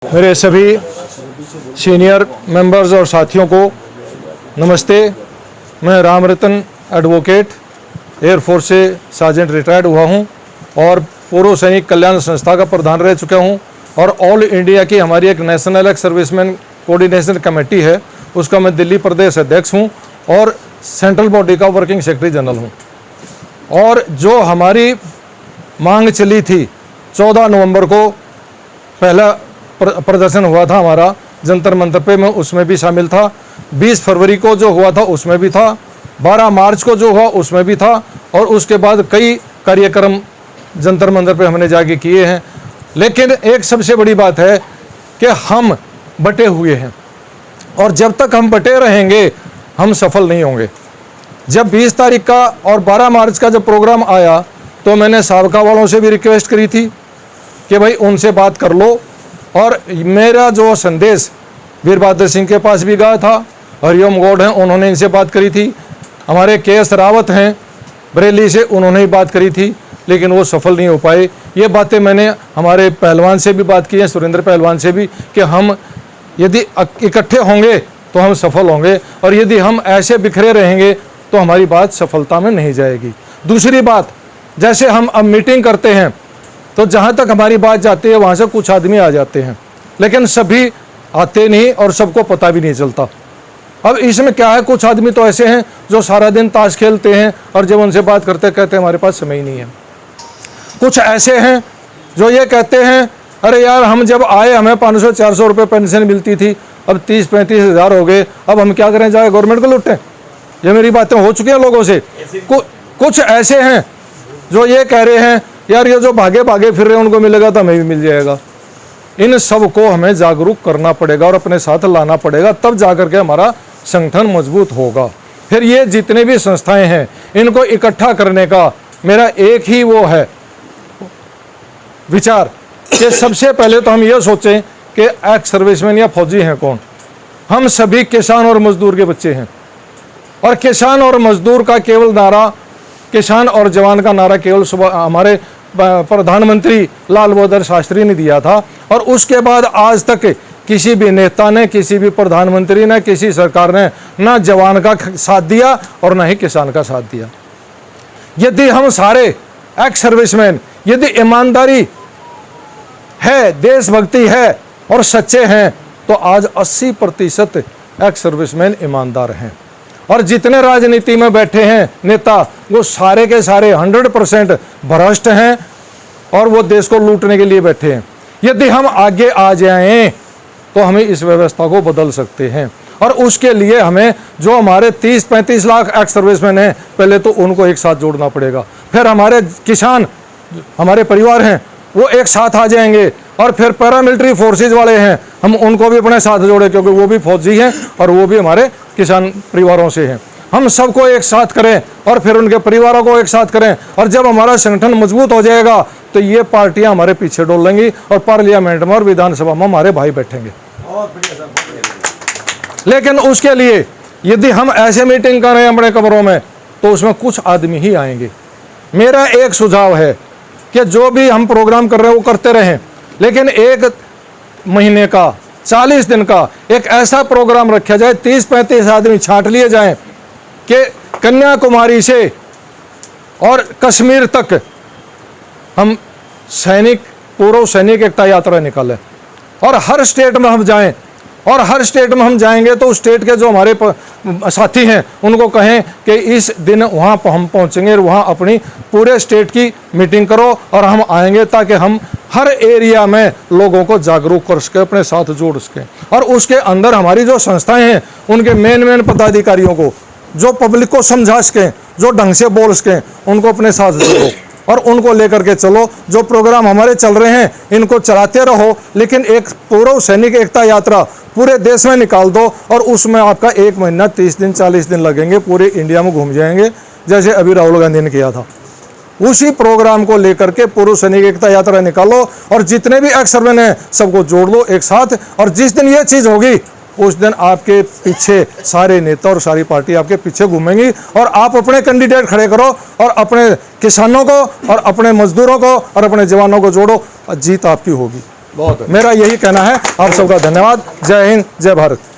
मेरे सभी senior members और साथियों को नमस्ते। मैं राम रतन एडवोकेट एयरफोर्स से सार्जेंट रिटायर्ड हुआ हूं और पूर्व सैनिक कल्याण संस्था का प्रधान रह चुका हूं और ऑल इंडिया की हमारी एक national ex serviceman coordination committee है, उसका मैं दिल्ली प्रदेश अध्यक्ष हूं और सेंट्रल बॉडी का वर्किंग सेक्रेटरी जनरल हूं। और जो हमारी मांग चली थी 14 नवंबर को पहला प्रदर्शन हुआ था हमारा जंतर मंतर पे, मैं उसमें भी शामिल था। 20 फरवरी को जो हुआ था उसमें भी था, 12 मार्च को जो हुआ उसमें भी था और उसके बाद कई कार्यक्रम जंतर मंतर पे हमने जाके किए हैं। लेकिन एक सबसे बड़ी बात है कि हम बटे हुए हैं और जब तक हम बटे रहेंगे हम सफल नहीं होंगे। जब 20 तारीख का और 12 मार्च का जब प्रोग्राम आया तो मैंने साबका वालों से भी रिक्वेस्ट करी थी कि भाई उनसे बात कर लो और मेरा जो संदेश वीर बहादुर सिंह के पास भी गया था, हरिओम गौड़ हैं उन्होंने इनसे बात करी थी, हमारे के.एस. रावत हैं बरेली से उन्होंने ही बात करी थी, लेकिन वो सफल नहीं हो पाए। ये बातें मैंने हमारे पहलवान से भी बात की है, सुरेंद्र पहलवान से भी, कि हम यदि इकट्ठे होंगे तो हम सफल होंगे और यदि हम ऐसे बिखरे रहेंगे तो हमारी बात सफलता में नहीं जाएगी। दूसरी बात, जैसे हम अब मीटिंग करते हैं तो जहाँ तक हमारी बात जाती है वहाँ से कुछ आदमी आ जाते हैं, लेकिन सभी आते नहीं और सबको पता भी नहीं चलता। अब इसमें क्या है, कुछ आदमी तो ऐसे हैं जो सारा दिन ताश खेलते हैं और जब उनसे बात करते कहते हैं हमारे पास समय ही नहीं है। कुछ ऐसे हैं जो ये कहते हैं अरे यार हम जब आए हमें 500-400 रुपये पेंशन मिलती थी, अब 30-35 हज़ार हो गए, अब हम क्या करें, जाए गवर्नमेंट को लुटें। ये मेरी बातें हो चुकी हैं लोगों से। कुछ ऐसे हैं जो ये कह रहे हैं यार ये जो भागे भागे फिर रहे हैं उनको मिलेगा तो हमें भी मिल जाएगा। इन सब को हमें जागरूक करना पड़ेगा और अपने साथ लाना पड़ेगा, तब जाकर के हमारा संगठन मजबूत होगा। फिर ये जितने भी संस्थाएं हैं इनको इकट्ठा करने का मेरा एक ही वो है विचार कि सबसे पहले तो हम ये सोचें कि एक्स सर्विसमैन या फौजी हैं कौन। हम सभी किसान और मजदूर के बच्चे हैं और किसान और मजदूर का केवल नारा, किसान और जवान का नारा केवल सुबह हमारे प्रधानमंत्री लाल बहादुर शास्त्री ने दिया था और उसके बाद आज तक किसी भी नेता ने, किसी भी प्रधानमंत्री ने, किसी सरकार ने ना जवान का साथ दिया और ना ही किसान का साथ दिया। यदि हम सारे एक्स सर्विसमैन यदि ईमानदारी है, देशभक्ति है और सच्चे हैं तो आज 80% एक्स सर्विसमैन ईमानदार हैं और जितने राजनीति में बैठे हैं नेता वो सारे के सारे 100% भ्रष्ट हैं और वो देश को लूटने के लिए बैठे हैं। यदि हम आगे आ जाएं तो हमें इस व्यवस्था को बदल सकते हैं और उसके लिए हमें जो हमारे 30-35 लाख एक्स सर्विसमैन हैं पहले तो उनको एक साथ जोड़ना पड़ेगा। फिर हमारे किसान, हमारे परिवार हैं वो एक साथ आ जाएंगे और फिर पैरामिलिट्री फोर्सेज वाले हैं हम उनको भी अपने साथ जोड़े क्योंकि वो भी फौजी हैं और वो भी हमारे किसान परिवारों से हैं। हम सबको एक साथ करें और फिर उनके परिवारों को एक साथ करें और जब हमारा संगठन मजबूत हो जाएगा तो ये पार्टियां हमारे पीछे डोल लेंगी और पार्लियामेंट में और विधानसभा में हमारे भाई बैठेंगे। लेकिन उसके लिए यदि हम ऐसे मीटिंग करें अपने कमरों में तो उसमें कुछ आदमी ही आएंगे। मेरा एक सुझाव है कि जो भी हम प्रोग्राम कर रहे हैं वो करते रहें, लेकिन एक महीने का 40 दिन का एक ऐसा प्रोग्राम रखा जाए, 30-35 आदमी छांट लिए जाएं कि कन्याकुमारी से और कश्मीर तक हम सैनिक, पूर्व सैनिक एकता यात्रा निकालें और हर स्टेट में हम जाएं और हर स्टेट में हम जाएंगे तो उस स्टेट के जो हमारे साथी हैं उनको कहें कि इस दिन वहाँ हम पहुँचेंगे और वहाँ अपनी पूरे स्टेट की मीटिंग करो और हम आएंगे ताकि हम हर एरिया में लोगों को जागरूक कर सकें, अपने साथ जोड़ सकें। और उसके अंदर हमारी जो संस्थाएं हैं उनके मेन पदाधिकारियों को जो पब्लिक को समझा सकें, जो ढंग से बोल सकें, उनको अपने साथ जोड़ो और उनको लेकर के चलो। जो प्रोग्राम हमारे चल रहे हैं इनको चलाते रहो, लेकिन एक पूर्व सैनिक एकता यात्रा पूरे देश में निकाल दो और उसमें आपका 1 महीना 30 दिन 40 दिन लगेंगे, पूरे इंडिया में घूम जाएंगे जैसे अभी राहुल गांधी ने किया था। उसी प्रोग्राम को लेकर के पूर्व सैनिक एकता यात्रा निकालो और जितने भी एक्स सर्विसमैन हैं सबको जोड़ लो एक साथ और जिस दिन ये चीज़ होगी उस दिन आपके पीछे सारे नेता और सारी पार्टी आपके पीछे घूमेंगी और आप अपने कैंडिडेट खड़े करो और अपने किसानों को और अपने मजदूरों को और अपने जवानों को जोड़ो, जीत आपकी होगी। बहुत मेरा यही कहना है। आप सबका धन्यवाद। जय हिंद, जय भारत।